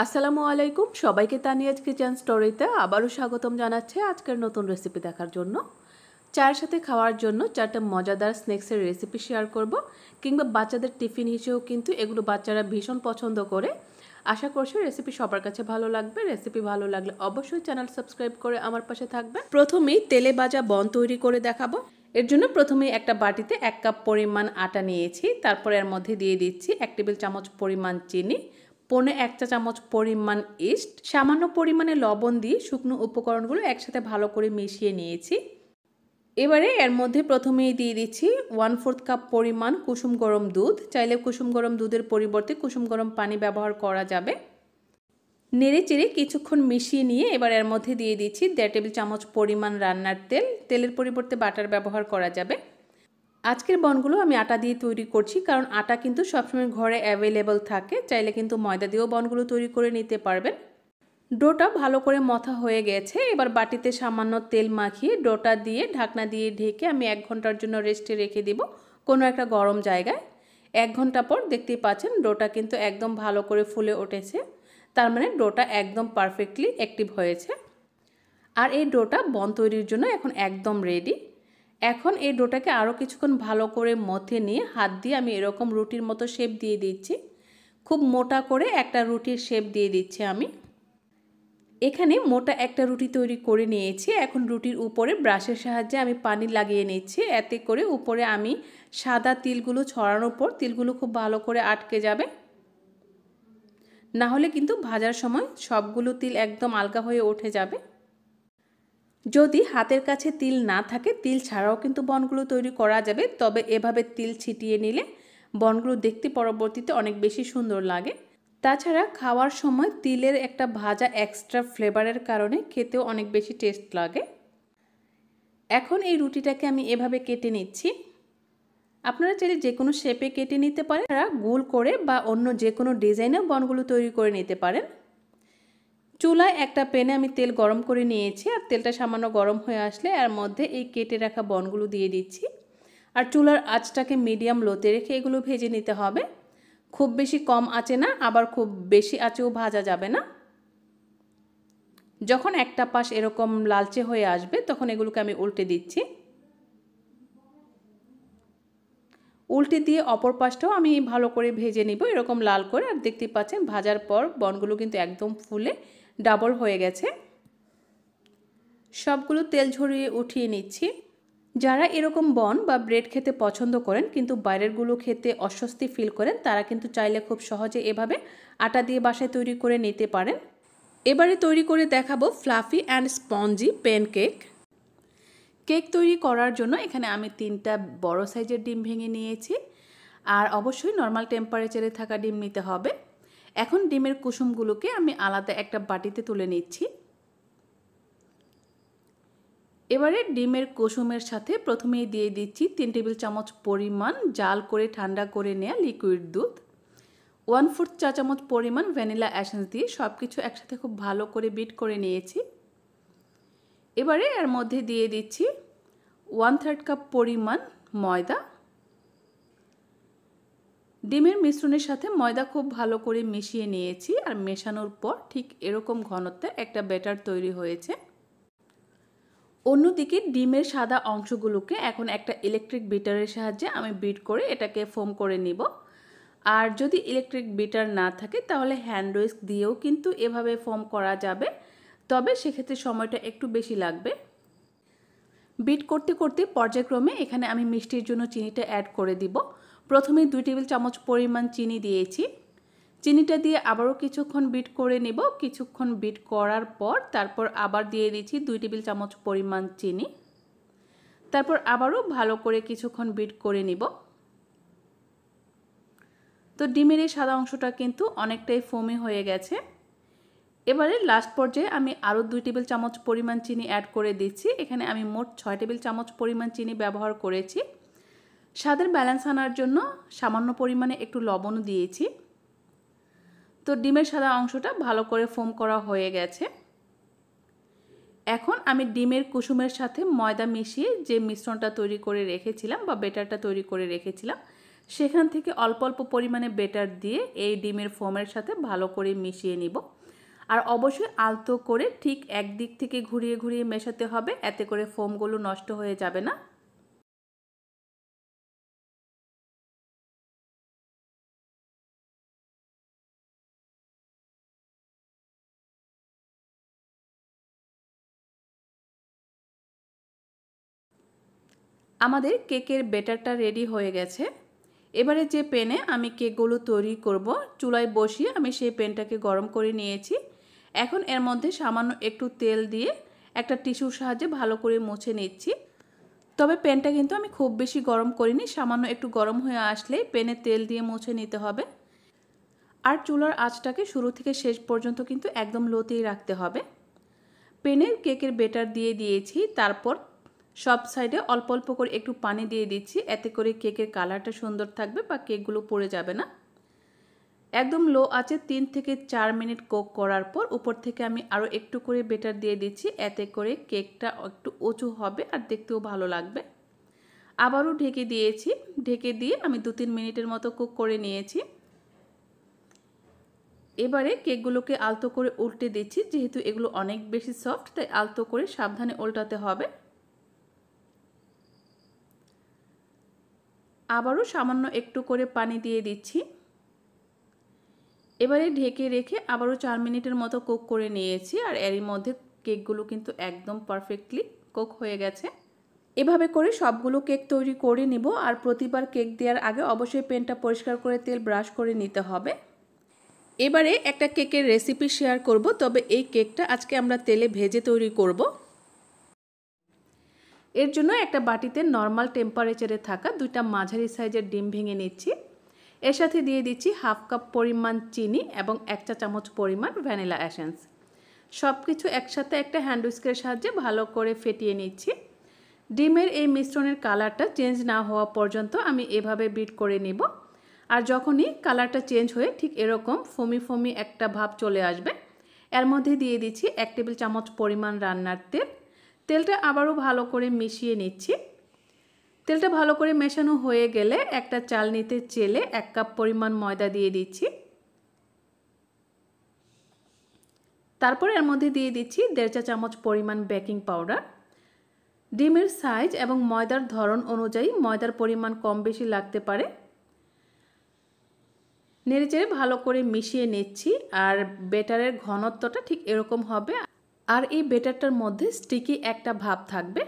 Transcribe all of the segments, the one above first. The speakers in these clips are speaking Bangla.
আসসালামু আলাইকুম সবাইকে তানিয়াজ কিচেন স্টোরিতে আবারও স্বাগতম জানাচ্ছি আজকের নতুন রেসিপি দেখার জন্য। চায়ের সাথে খাওয়ার জন্য চারটা মজাদার স্ন্যাক্সের রেসিপি শেয়ার করব, কিংবা বাচ্চাদের টিফিন হিসেবেও কিন্তু এগুলো বাচ্চারা ভীষণ পছন্দ করে। আশা করছি রেসিপি সবার কাছে ভালো লাগবে। রেসিপি ভালো লাগলে অবশ্যই চ্যানেল সাবস্ক্রাইব করে আমার পাশে থাকবেন। প্রথমেই তেলে ভাজা বন তৈরি করে দেখাবো। এর জন্য প্রথমেই একটা বাটিতে 1 কাপ পরিমাণ আটা নিয়েছি। তারপর এর মধ্যে দিয়ে দিচ্ছি 1 টেবিল চামচ পরিমাণ চিনি, 1.5 চা চামচ পরিমাণ ইস্ট, সামান্য পরিমাণে লবণ দিয়ে শুকনো উপকরণগুলো একসাথে ভালো করে মিশিয়ে নিয়েছি। এবারে এর মধ্যে প্রথমেই দিয়ে দিচ্ছি 1/4 কাপ পরিমাণ কুসুম গরম দুধ। চাইলে কুসুম গরম দুধের পরিবর্তে কুসুম গরম পানি ব্যবহার করা যাবে। নেড়ে চেড়ে কিছুক্ষণ মিশিয়ে নিয়ে এবার এর মধ্যে দিয়ে দিচ্ছি 1.5 টেবিল চামচ পরিমাণ রান্নার তেল। তেলের পরিবর্তে বাটার ব্যবহার করা যাবে। আজকের বনগুলো আমি আটা দিয়ে তৈরি করছি, কারণ আটা কিন্তু সবসময় ঘরে অ্যাভেলেবল থাকে। চাইলে কিন্তু ময়দা দিয়েও বনগুলো তৈরি করে নিতে পারবেন। ডোটা ভালো করে মথা হয়ে গেছে। এবার বাটিতে সামান্য তেল মাখিয়ে ডোটা দিয়ে ঢাকনা দিয়ে ঢেকে আমি 1 ঘন্টার জন্য রেস্টে রেখে দিব কোনো একটা গরম জায়গায়। 1 ঘন্টা পর দেখতেই পাচ্ছেন ডোটা কিন্তু একদম ভালো করে ফুলে উঠেছে। তার মানে ডোটা একদম পারফেক্টলি অ্যাক্টিভ হয়েছে। আর এই ডোটা বন তৈরির জন্য এখন একদম রেডি। এখন এই ডোটাকে আরও কিছুক্ষণ ভালো করে মথে নিয়ে হাত দিয়ে আমি এরকম রুটির মতো শেপ দিয়ে দিচ্ছি। খুব মোটা করে একটা রুটির শেপ দিয়ে দিচ্ছি আমি। এখানে মোটা একটা রুটি তৈরি করে নিয়েছি। এখন রুটির উপরে ব্রাশের সাহায্যে আমি পানি লাগিয়ে নিচ্ছি। এতে করে উপরে আমি সাদা তিলগুলো ছড়ানোর পর তিলগুলো খুব ভালো করে আটকে যাবে। না হলে কিন্তু ভাজার সময় সবগুলো তিল একদম আলগা হয়ে উঠে যাবে। যদি হাতের কাছে তিল না থাকে, তিল ছাড়াও কিন্তু বনগুলো তৈরি করা যাবে। তবে এভাবে তিল ছিটিয়ে নিলে বনগুলো দেখতে পরবর্তীতে অনেক বেশি সুন্দর লাগে। তাছাড়া খাওয়ার সময় তিলের একটা ভাজা এক্সট্রা ফ্লেভারের কারণে খেতেও অনেক বেশি টেস্ট লাগে। এখন এই রুটিটাকে আমি এভাবে কেটে নিচ্ছি। আপনারা চাইলে যে কোনো শেপে কেটে নিতে পারেন, গোল করে বা অন্য যে কোনো ডিজাইনেও বনগুলো তৈরি করে নিতে পারেন। চুলায় একটা প্যানে আমি তেল গরম করে নিয়েছি। আর তেলটা সামান্য গরম হয়ে আসলে এর মধ্যে এই কেটে রাখা বনগুলো দিয়ে দিচ্ছি। আর চুলার আঁচটাকে মিডিয়াম লোতে রেখে এগুলো ভেজে নিতে হবে। খুব বেশি কম আঁচে না, আবার খুব বেশি আঁচেও ভাজা যাবে না। যখন একটা পাশ এরকম লালচে হয়ে আসবে তখন এগুলোকে আমি উল্টে দিচ্ছি। উল্টে দিয়ে অপর পাশটাও আমি ভালো করে ভেজে নিব এরকম লাল করে। আর দেখতে পাচ্ছেন ভাজার পর বনগুলো কিন্তু একদম ফুলে ডাবল হয়ে গেছে। সবগুলো তেল ঝরিয়ে উঠিয়ে নিচ্ছি। যারা এরকম বন বা ব্রেড খেতে পছন্দ করেন কিন্তু বাইরেরগুলো খেতে অস্বস্তি ফিল করেন, তারা কিন্তু চাইলে খুব সহজে এভাবে আটা দিয়ে বাসায় তৈরি করে নিতে পারেন। এবারে তৈরি করে দেখাবো fluffy and spongy pancake. Cake তৈরি করার জন্য এখানে আমি 3টা বড় সাইজের ডিম ভেঙে নিয়েছি। আর অবশ্যই নর্মাল টেম্পারেচারে থাকা ডিম নিতে হবে। এখন ডিমের কুসুমগুলোকে আমি আলাদা একটা বাটিতে তুলে নিচ্ছি। এবারে ডিমের কুসুমের সাথে প্রথমেই দিয়ে দিচ্ছি 3 টেবিল চামচ পরিমাণ জাল করে ঠান্ডা করে নেওয়া লিকুইড দুধ, 1/4 চা চামচ পরিমাণ ভ্যানিলা এসেন্স দিয়ে সব কিছু একসাথে খুব ভালো করে বিট করে নিয়েছি। এবারে এর মধ্যে দিয়ে দিচ্ছি 1/3 কাপ পরিমাণ ময়দা। ডিমের মিশ্রণের সাথে ময়দা খুব ভালো করে মিশিয়ে নিয়েছি। আর মেশানোর পর ঠিক এরকম ঘনত্বে একটা ব্যাটার তৈরি হয়েছে। অন্যদিকে ডিমের সাদা অংশগুলোকে এখন একটা ইলেকট্রিক বিটারের সাহায্যে আমি বিট করে এটাকে ফোম করে নিব। আর যদি ইলেকট্রিক বিটার না থাকে তাহলে হ্যান্ড হুইস্ক দিয়েও কিন্তু এভাবে ফোম করা যাবে, তবে সেক্ষেত্রে সময়টা একটু বেশি লাগবে। বিট করতে করতে পর্যায়ক্রমে এখানে আমি মিষ্টির জন্য চিনিটা অ্যাড করে দিব। প্রথমে 2 টেবিল চামচ পরিমাণ চিনি দিয়েছি। চিনিটা দিয়ে আবারও কিছুক্ষণ বিট করে নেব। কিছুক্ষণ বিট করার পর তারপর আবার দিয়ে দিচ্ছি 2 টেবিল চামচ পরিমাণ চিনি। তারপর আবারও ভালো করে কিছুক্ষণ বিট করে নিব। তো ডিমের এই সাদা অংশটা কিন্তু অনেকটাই ফোমি হয়ে গেছে। এবারে লাস্ট পর্যায়ে আমি আরও 2 টেবিল চামচ পরিমাণ চিনি অ্যাড করে দিচ্ছি। এখানে আমি মোট 6 টেবিল চামচ পরিমাণ চিনি ব্যবহার করেছি। স্বাদের ব্যালেন্স আনার জন্য সামান্য পরিমাণে একটু লবণও দিয়েছি। তো ডিমের সাদা অংশটা ভালো করে ফোম করা হয়ে গেছে। এখন আমি ডিমের কুসুমের সাথে ময়দা মিশিয়ে যে মিশ্রণটা তৈরি করে রেখেছিলাম বা ব্যাটারটা তৈরি করে রেখেছিলাম সেখান থেকে অল্প অল্প পরিমাণে বেটার দিয়ে এই ডিমের ফোমের সাথে ভালো করে মিশিয়ে নিব। আর অবশ্যই আলতো করে ঠিক একদিক থেকে ঘুরিয়ে ঘুরিয়ে মেশাতে হবে, এতে করে ফোমগুলো নষ্ট হয়ে যাবে না। আমাদের কেকের ব্যাটারটা রেডি হয়ে গেছে। এবারে যে প্যানে আমি কেকগুলো তৈরি করব, চুলায় বসিয়ে আমি সেই প্যানটাকে গরম করে নিয়েছি। এখন এর মধ্যে সামান্য একটু তেল দিয়ে একটা টিস্যুর সাহায্যে ভালো করে মুছে নিচ্ছি। তবে প্যানটা কিন্তু আমি খুব বেশি গরম করিনি, সামান্য একটু গরম হয়ে আসলেই প্যানে তেল দিয়ে মুছে নিতে হবে। আর চুলার আঁচটাকে শুরু থেকে শেষ পর্যন্ত কিন্তু একদম লোতেই রাখতে হবে। প্যানে কেকের ব্যাটার দিয়ে দিয়েছি, তারপর সব সাইডে অল্প অল্প করে একটু পানি দিয়ে দিচ্ছি, এতে করে কেকের কালারটা সুন্দর থাকবে বা কেকগুলো পড়ে যাবে না। একদম লো আঁচে 3 থেকে 4 মিনিট কুক করার পর উপর থেকে আমি আরও একটু করে ব্যাটার দিয়ে দিচ্ছি, এতে করে কেকটা একটু উঁচু হবে আর দেখতেও ভালো লাগবে। আবারও ঢেকে দিয়েছি, ঢেকে দিয়ে আমি 2-3 মিনিটের মতো কুক করে নিয়েছি। এবারে কেকগুলোকে আলতো করে উল্টে দিচ্ছি, যেহেতু এগুলো অনেক বেশি সফট তাই আলতো করে সাবধানে উল্টাতে হবে। আবারও সামান্য একটু করে পানি দিয়ে দিচ্ছি। এবারে ঢেকে রেখে আবারও 4 মিনিটের মতো কুক করে নিয়েছি, আর এরই মধ্যে কেকগুলো কিন্তু একদম পারফেক্টলি কুক হয়ে গেছে। এভাবে করে সবগুলো কেক তৈরি করে নিব। আর প্রতিবার কেক দেওয়ার আগে অবশ্যই প্যানটা পরিষ্কার করে তেল ব্রাশ করে নিতে হবে। এবারে একটা কেকের রেসিপি শেয়ার করব, তবে এই কেকটা আজকে আমরা তেলে ভেজে তৈরি করব। এর জন্য একটা বাটিতে নর্মাল টেম্পারেচারে থাকা 2টা মাঝারি সাইজের ডিম ভেঙে নিচ্ছি। এর সাথে দিয়ে দিচ্ছি 1/2 কাপ পরিমাণ চিনি এবং 1 চা চামচ পরিমাণ ভ্যানিলা এসেন্স। সব কিছু একসাথে একটা হ্যান্ড উইস্কের সাহায্যে ভালো করে ফেটিয়ে নিচ্ছি। ডিমের এই মিশ্রণের কালারটা চেঞ্জ না হওয়া পর্যন্ত আমি এভাবে বিট করে নিব। আর যখনই কালারটা চেঞ্জ হয়ে ঠিক এরকম ফমি ফমি একটা ভাব চলে আসবে, এর মধ্যে দিয়ে দিচ্ছি 1 টেবিল চামচ পরিমাণ রান্নার তেল। তেলটা আবারও ভালো করে মিশিয়ে নিচ্ছি। তেলটা ভালো করে মেশানো হয়ে গেলে একটা চালনিতে চেলে 1 কাপ পরিমাণ ময়দা দিয়ে দিচ্ছি। তারপর এর মধ্যে দিয়ে দিচ্ছি 1.5 চা চামচ পরিমাণ বেকিং পাউডার। ডিমের সাইজ এবং ময়দার ধরন অনুযায়ী ময়দার পরিমাণ কম বেশি লাগতে পারে। নেড়েচেড়ে ভালো করে মিশিয়ে নিচ্ছি। আর ব্যাটারের ঘনত্বটা ঠিক এরকম হবে, আর এই ব্যাটারটার মধ্যে স্টিকি একটা ভাব থাকবে।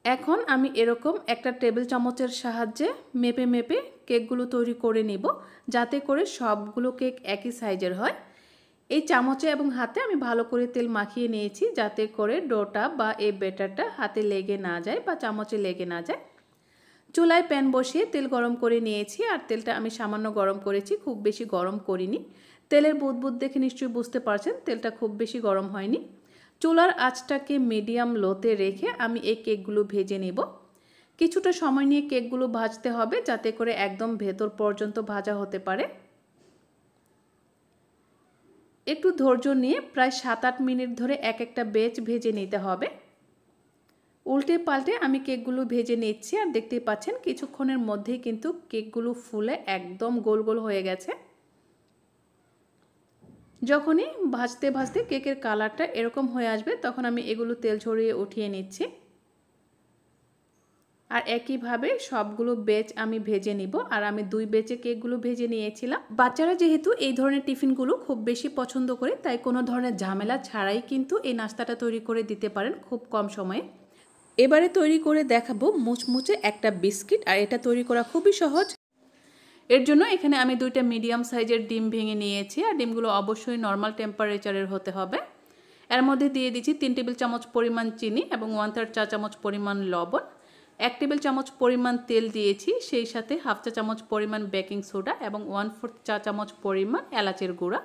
এখন আমি এরকম একটা টেবিল চামচের সাহায্যে মেপে মেপে কেকগুলো তৈরি করে নিব, যাতে করে সবগুলো কেক একই সাইজের হয়। এই চামচে এবং হাতে আমি ভালো করে তেল মাখিয়ে নিয়েছি, যাতে করে ডোটা বা এই ব্যাটারটা হাতে লেগে না যায় বা চামচে লেগে না যায়। চুলায় প্যান বসিয়ে তেল গরম করে নিয়েছি, আর তেলটা আমি সামান্য গরম করেছি, খুব বেশি গরম করিনি। তেলের বুদবুদ দেখে নিশ্চয়ই বুঝতে পারছেন তেলটা খুব বেশি গরম হয়নি। চুলার আঁচটাকে মিডিয়াম লোতে রেখে আমি এই কেকগুলো ভেজে নেব। কিছুটা সময় নিয়ে কেকগুলো ভাজতে হবে, যাতে করে একদম ভেতর পর্যন্ত ভাজা হতে পারে। একটু ধৈর্য নিয়ে প্রায় 7-8 মিনিট ধরে এক একটা ব্যাচ ভেজে নিতে হবে। উল্টে পাল্টে আমি কেকগুলো ভেজে নিচ্ছি, আর দেখতেই পাচ্ছেন কিছুক্ষণের মধ্যেই কিন্তু কেকগুলো ফুলে একদম গোল গোল হয়ে গেছে। যখনই ভাজতে ভাজতে কেকের কালারটা এরকম হয়ে আসবে, তখন আমি এগুলো তেল ঝরিয়ে উঠিয়ে নিচ্ছি। আর একইভাবে সবগুলো ব্যাচ আমি ভেজে নিব। আর আমি 2 ব্যাচে কেকগুলো ভেজে নিয়েছিলাম। বাচ্চারা যেহেতু এই ধরনের টিফিনগুলো খুব বেশি পছন্দ করে, তাই কোনো ধরনের ঝামেলা ছাড়াই কিন্তু এই নাস্তাটা তৈরি করে দিতে পারেন খুব কম সময়ে। এবারে তৈরি করে দেখাবো মুচমুচে একটা বিস্কিট, আর এটা তৈরি করা খুবই সহজ। এর জন্য এখানে আমি 2টা মিডিয়াম সাইজের ডিম ভেঙে নিয়েছি, আর ডিমগুলো অবশ্যই নর্মাল টেম্পারেচারের হতে হবে। এর মধ্যে দিয়ে দিচ্ছি 3 টেবিল চামচ পরিমাণ চিনি এবং 1/3 চা চামচ পরিমাণ লবণ। 1 টেবিল চামচ পরিমাণ তেল দিয়েছি, সেই সাথে 1/2 চা চামচ পরিমাণ বেকিং সোডা এবং 1/4 চা চামচ পরিমাণ এলাচের গুঁড়া।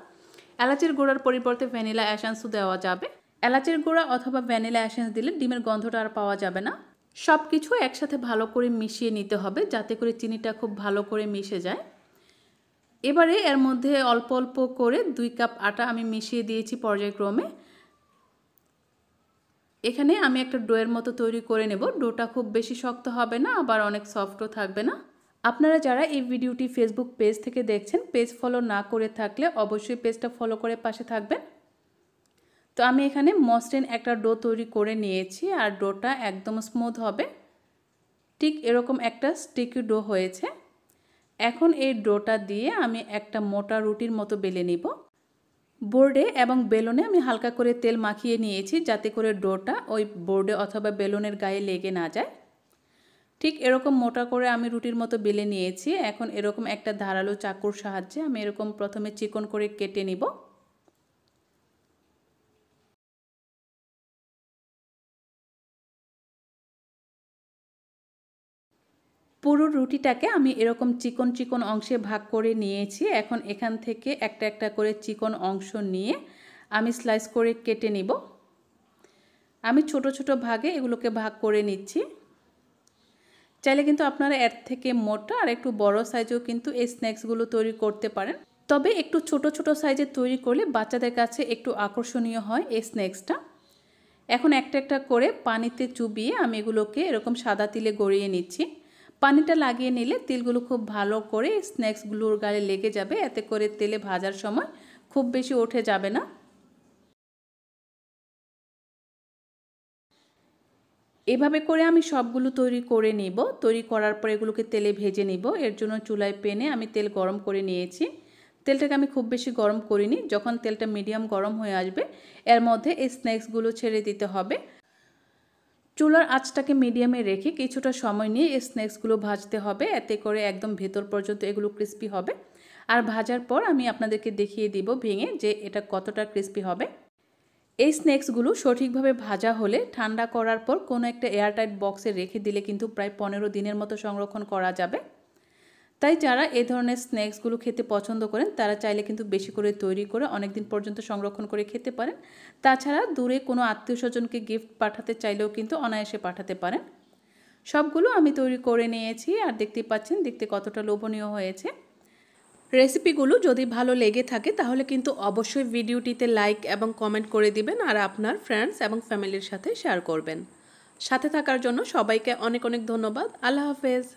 এলাচের গুঁড়ার পরিবর্তে ভ্যানিলা এসেন্সও দেওয়া যাবে। এলাচের গুঁড়া অথবা ভ্যানিলা এসেন্স দিলে ডিমের গন্ধটা আর পাওয়া যাবে না। সব কিছু একসাথে ভালো করে মিশিয়ে নিতে হবে, যাতে করে চিনিটা খুব ভালো করে মিশে যায়। এবারে এর মধ্যে অল্প অল্প করে 2 কাপ আটা আমি মিশিয়ে দিয়েছি পর্যায়ক্রমে। এখানে আমি একটা ডোয়ের মতো তৈরি করে নেব। ডোটা খুব বেশি শক্ত হবে না, আবার অনেক সফটও থাকবে না। আপনারা যারা এই ভিডিওটি ফেসবুক পেজ থেকে দেখছেন, পেজ ফলো না করে থাকলে অবশ্যই পেজটা ফলো করে পাশে থাকবেন। তো আমি এখানে মসৃণ একটা ডো তৈরি করে নিয়েছি, আর ডোটা একদম স্মুথ হবে। ঠিক এরকম একটা স্টিকি ডো হয়েছে। এখন এই ডোটা দিয়ে আমি একটা মোটা রুটির মতো বেলে নিব। বোর্ডে এবং বেলনে আমি হালকা করে তেল মাখিয়ে নিয়েছি, যাতে করে ডোটা ওই বোর্ডে অথবা বেলনের গায়ে লেগে না যায়। ঠিক এরকম মোটা করে আমি রুটির মতো বেলে নিয়েছি। এখন এরকম একটা ধারালো চাকুর সাহায্যে আমি এরকম প্রথমে চিকন করে কেটে নিব। পুরো রুটিটাকে আমি এরকম চিকন চিকন অংশে ভাগ করে নিয়েছি। এখন এখান থেকে একটা একটা করে চিকন অংশ নিয়ে আমি স্লাইস করে কেটে নিব। আমি ছোট ছোট ভাগে এগুলোকে ভাগ করে নিচ্ছি। চাইলে কিন্তু আপনারা এর থেকে মোটা আর একটু বড় সাইজেও কিন্তু এই স্ন্যাক্সগুলো তৈরি করতে পারেন। তবে একটু ছোট ছোট সাইজে তৈরি করলে বাচ্চাদের কাছে একটু আকর্ষণীয় হয় এই স্ন্যাক্সটা। এখন একটা একটা করে পানিতে চুবিয়ে আমি এগুলোকে এরকম সাদা তিলে গড়িয়ে নিচ্ছি। পানিটা লাগিয়ে নিলে তিলগুলো খুব ভালো করে স্ন্যাক্সগুলোর গায়ে লেগে যাবে, এতে করে তেলে ভাজার সময় খুব বেশি উঠে যাবে না। এভাবে করে আমি সবগুলো তৈরি করে নিব। তৈরি করার পর এগুলোকে তেলে ভেজে নিব। এর জন্য চুলায় প্যানে আমি তেল গরম করে নিয়েছি। তেলটাকে আমি খুব বেশি গরম করিনি। যখন তেলটা মিডিয়াম গরম হয়ে আসবে, এর মধ্যে এই স্ন্যাক্সগুলো ছেড়ে দিতে হবে। চুলার আঁচটাকে মিডিয়ামে রেখে কিছুটা সময় নিয়ে এই স্ন্যাক্সগুলো ভাজতে হবে, এতে করে একদম ভেতর পর্যন্ত এগুলো ক্রিস্পি হবে। আর ভাজার পর আমি আপনাদেরকে দেখিয়ে দিব ভেঙে যে এটা কতটা ক্রিস্পি হবে। এই স্ন্যাক্সগুলো সঠিকভাবে ভাজা হলে ঠান্ডা করার পর কোনো একটা এয়ারটাইট বক্সে রেখে দিলে কিন্তু প্রায় 15 দিনের মতো সংরক্ষণ করা যাবে। তাই যারা এই ধরনের স্ন্যাক্সগুলো খেতে পছন্দ করেন তারা চাইলে কিন্তু বেশি করে তৈরি করে অনেক দিন পর্যন্ত সংরক্ষণ করে খেতে পারেন। তাছাড়া দূরে কোনো আত্মীয়স্বজনকে গিফট পাঠাতে চাইলেও কিন্তু অনায়াসে পাঠাতে পারেন। সবগুলো আমি তৈরি করে নিয়েছি, আর দেখতে পাচ্ছেন দেখতে কতটা লোভনীয় হয়েছে। রেসিপিগুলো যদি ভালো লেগে থাকে তাহলে কিন্তু অবশ্যই ভিডিওটিতে লাইক এবং কমেন্ট করে দিবেন, আর আপনার ফ্রেন্ডস এবং ফ্যামিলির সাথে শেয়ার করবেন। সাথে থাকার জন্য সবাইকে অনেক অনেক ধন্যবাদ। আল্লাহ হাফেজ।